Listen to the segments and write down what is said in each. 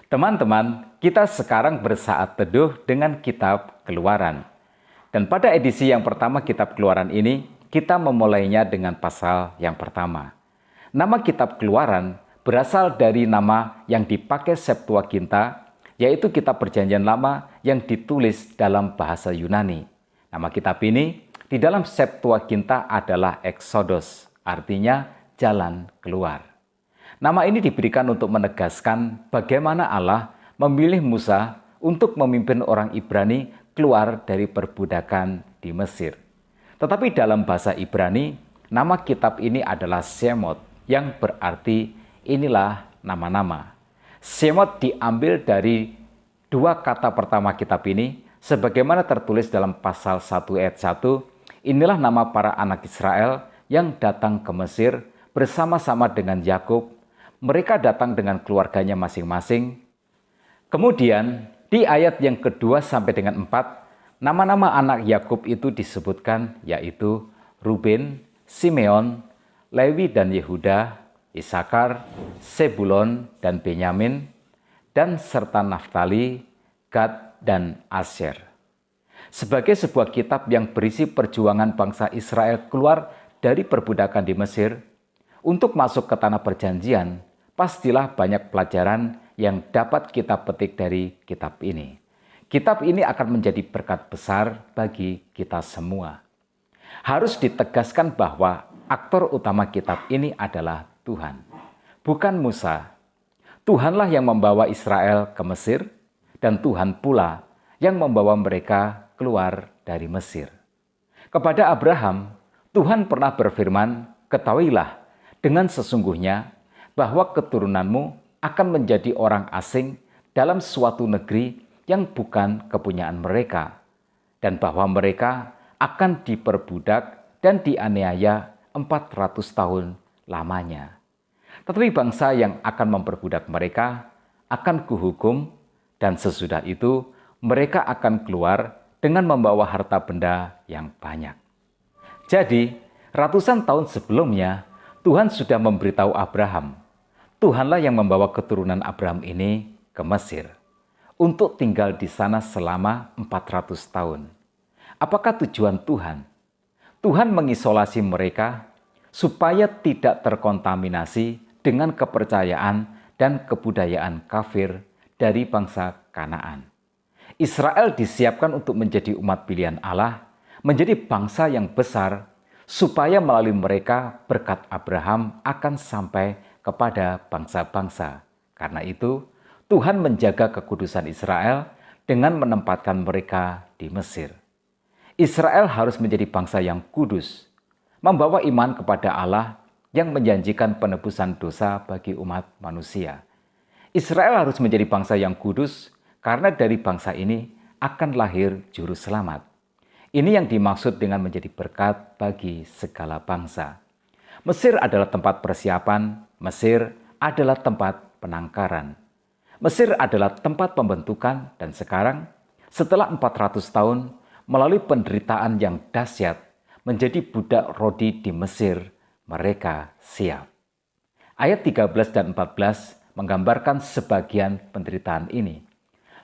Teman-teman, kita sekarang bersaat teduh dengan kitab Keluaran. Dan pada edisi yang pertama kitab Keluaran ini, kita memulainya dengan pasal yang pertama. Nama kitab Keluaran berasal dari nama yang dipakai Septuaginta, yaitu kitab Perjanjian Lama yang ditulis dalam bahasa Yunani. Nama kitab ini di dalam Septuaginta adalah Exodus, artinya jalan keluar. Nama ini diberikan untuk menegaskan bagaimana Allah memilih Musa untuk memimpin orang Ibrani keluar dari perbudakan di Mesir. Tetapi dalam bahasa Ibrani, nama kitab ini adalah Shemot, yang berarti inilah nama-nama. Shemot diambil dari dua kata pertama kitab ini, sebagaimana tertulis dalam pasal 1 ayat 1, inilah nama para anak Israel yang datang ke Mesir bersama-sama dengan Yakub. Mereka datang dengan keluarganya masing-masing. Kemudian di ayat yang kedua sampai dengan 4, nama-nama anak Yakub itu disebutkan, yaitu Ruben, Simeon, Lewi dan Yehuda, Isakar, Sebulon dan Benyamin, dan serta Naftali, Gad dan Asyer. Sebagai sebuah kitab yang berisi perjuangan bangsa Israel keluar dari perbudakan di Mesir, untuk masuk ke tanah perjanjian, pastilah banyak pelajaran yang dapat kita petik dari kitab ini. Kitab ini akan menjadi berkat besar bagi kita semua. Harus ditegaskan bahwa aktor utama kitab ini adalah Tuhan, bukan Musa. Tuhanlah yang membawa Israel ke Mesir, dan Tuhan pula yang membawa mereka keluar dari Mesir. Kepada Abraham, Tuhan pernah berfirman, "Ketahuilah dengan sesungguhnya bahwa keturunanmu akan menjadi orang asing dalam suatu negeri yang bukan kepunyaan mereka, dan bahwa mereka akan diperbudak dan dianiaya 400 tahun lamanya. Tetapi bangsa yang akan memperbudak mereka akan kuhukum, dan sesudah itu mereka akan keluar dengan membawa harta benda yang banyak." Jadi, ratusan tahun sebelumnya, Tuhan sudah memberitahu Abraham, Tuhanlah yang membawa keturunan Abraham ini ke Mesir untuk tinggal di sana selama 400 tahun. Apakah tujuan Tuhan? Tuhan mengisolasi mereka supaya tidak terkontaminasi dengan kepercayaan dan kebudayaan kafir dari bangsa Kanaan. Israel disiapkan untuk menjadi umat pilihan Allah, menjadi bangsa yang besar, supaya melalui mereka berkat Abraham akan sampai kepada bangsa-bangsa. Karena itu, Tuhan menjaga kekudusan Israel dengan menempatkan mereka di Mesir. Israel harus menjadi bangsa yang kudus, membawa iman kepada Allah yang menjanjikan penebusan dosa bagi umat manusia. Israel harus menjadi bangsa yang kudus karena dari bangsa ini akan lahir juru selamat. Ini yang dimaksud dengan menjadi berkat bagi segala bangsa. Mesir adalah tempat persiapan, Mesir adalah tempat penangkaran. Mesir adalah tempat pembentukan, dan sekarang setelah 400 tahun melalui penderitaan yang dahsyat menjadi budak rodi di Mesir, mereka siap. Ayat 13 dan 14 menggambarkan sebagian penderitaan ini.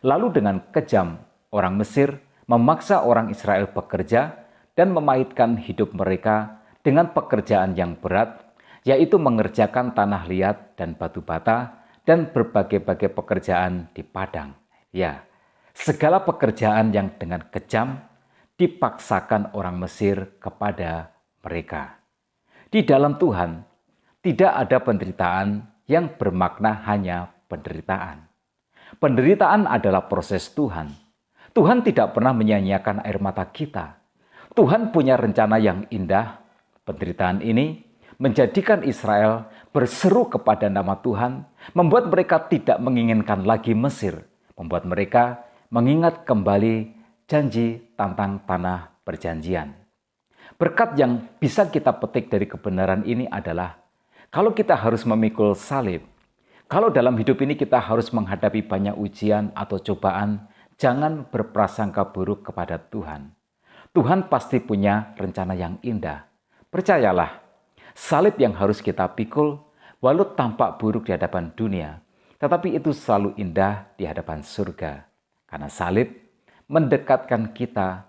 Lalu dengan kejam orang Mesir memaksa orang Israel bekerja dan memahitkan hidup mereka dengan pekerjaan yang berat, yaitu mengerjakan tanah liat dan batu bata dan berbagai-bagai pekerjaan di padang. Ya, segala pekerjaan yang dengan kejam dipaksakan orang Mesir kepada mereka. Di dalam Tuhan, tidak ada penderitaan yang bermakna hanya penderitaan. Penderitaan adalah proses Tuhan. Tuhan tidak pernah menyia-nyiakan air mata kita. Tuhan punya rencana yang indah. Penderitaan ini menjadikan Israel berseru kepada nama Tuhan, membuat mereka tidak menginginkan lagi Mesir, membuat mereka mengingat kembali janji tentang tanah perjanjian. Berkat yang bisa kita petik dari kebenaran ini adalah, kalau kita harus memikul salib, kalau dalam hidup ini kita harus menghadapi banyak ujian atau cobaan, jangan berprasangka buruk kepada Tuhan. Tuhan pasti punya rencana yang indah. Percayalah, salib yang harus kita pikul, walau tampak buruk di hadapan dunia, tetapi itu selalu indah di hadapan surga. Karena salib mendekatkan kita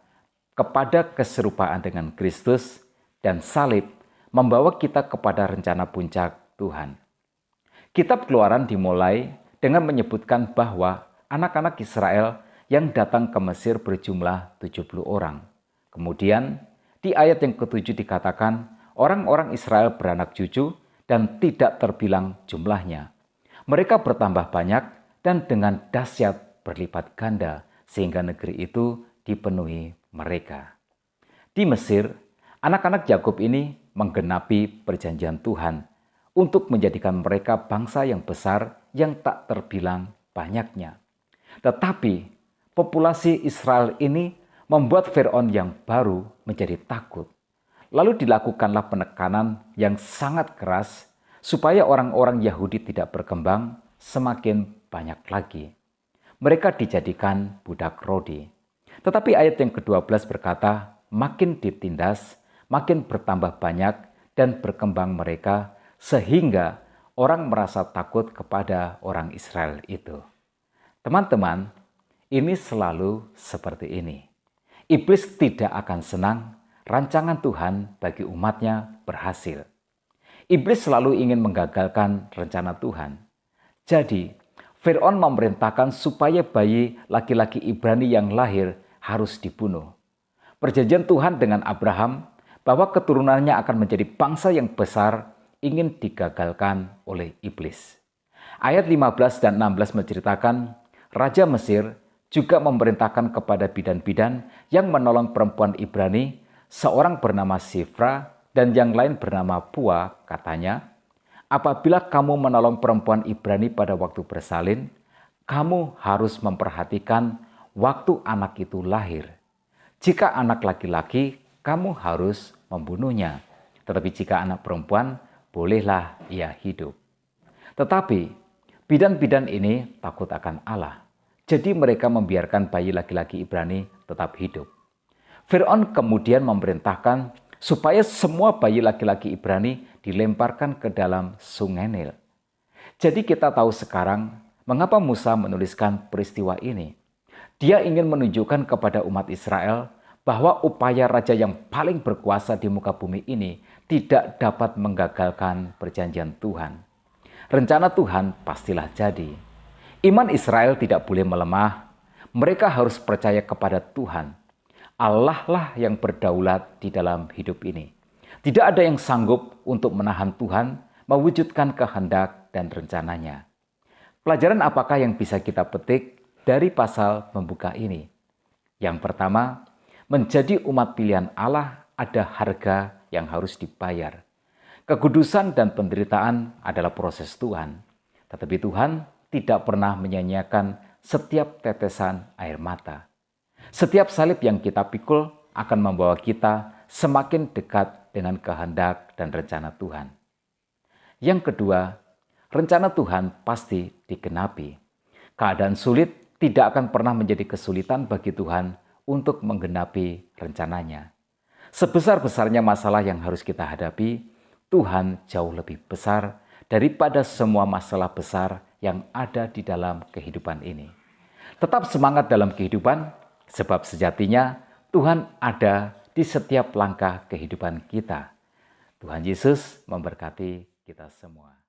kepada keserupaan dengan Kristus, dan salib membawa kita kepada rencana puncak Tuhan. Kitab Keluaran dimulai dengan menyebutkan bahwa anak-anak Israel yang datang ke Mesir berjumlah 70 orang. Kemudian di ayat yang ke-7 dikatakan orang-orang Israel beranak cucu dan tidak terbilang jumlahnya. Mereka bertambah banyak dan dengan dahsyat berlipat ganda sehingga negeri itu dipenuhi mereka. Di Mesir, anak-anak Yakub ini menggenapi perjanjian Tuhan untuk menjadikan mereka bangsa yang besar yang tak terbilang banyaknya. Tetapi populasi Israel ini membuat Firaun yang baru menjadi takut. Lalu dilakukanlah penekanan yang sangat keras supaya orang-orang Yahudi tidak berkembang semakin banyak lagi. Mereka dijadikan budak rodi. Tetapi ayat yang ke-12 berkata, makin ditindas, makin bertambah banyak dan berkembang mereka, sehingga orang merasa takut kepada orang Israel itu. Teman-teman, ini selalu seperti ini. Iblis tidak akan senang rancangan Tuhan bagi umatnya berhasil. Iblis selalu ingin menggagalkan rencana Tuhan. Jadi, Firaun memerintahkan supaya bayi laki-laki Ibrani yang lahir harus dibunuh. Perjanjian Tuhan dengan Abraham bahwa keturunannya akan menjadi bangsa yang besar ingin digagalkan oleh iblis. Ayat 15 dan 16 menceritakan Raja Mesir juga memerintahkan kepada bidan-bidan yang menolong perempuan Ibrani, seorang bernama Sifra dan yang lain bernama Pua, katanya, apabila kamu menolong perempuan Ibrani pada waktu bersalin, kamu harus memperhatikan waktu anak itu lahir. Jika anak laki-laki, kamu harus membunuhnya. Tetapi jika anak perempuan, bolehlah ia hidup. Tetapi bidan-bidan ini takut akan Allah. Jadi mereka membiarkan bayi laki-laki Ibrani tetap hidup. Firaun kemudian memerintahkan supaya semua bayi laki-laki Ibrani dilemparkan ke dalam sungai Nil. Jadi kita tahu sekarang mengapa Musa menuliskan peristiwa ini. Dia ingin menunjukkan kepada umat Israel bahwa upaya raja yang paling berkuasa di muka bumi ini tidak dapat menggagalkan perjanjian Tuhan. Rencana Tuhan pastilah jadi. Iman Israel tidak boleh melemah. Mereka harus percaya kepada Tuhan. Allah lah yang berdaulat di dalam hidup ini. Tidak ada yang sanggup untuk menahan Tuhan mewujudkan kehendak dan rencananya. Pelajaran apakah yang bisa kita petik dari pasal membuka ini? Yang pertama, menjadi umat pilihan Allah ada harga yang harus dibayar. Kekudusan dan penderitaan adalah proses Tuhan. Tetapi Tuhan tidak pernah menyanyiakan setiap tetesan air mata. Setiap salib yang kita pikul akan membawa kita semakin dekat dengan kehendak dan rencana Tuhan. Yang kedua, rencana Tuhan pasti digenapi. Keadaan sulit tidak akan pernah menjadi kesulitan bagi Tuhan untuk menggenapi rencananya. Sebesar-besarnya masalah yang harus kita hadapi, Tuhan jauh lebih besar daripada semua masalah besar yang ada di dalam kehidupan ini. Tetap semangat dalam kehidupan, sebab sejatinya Tuhan ada di setiap langkah kehidupan kita. Tuhan Yesus memberkati kita semua.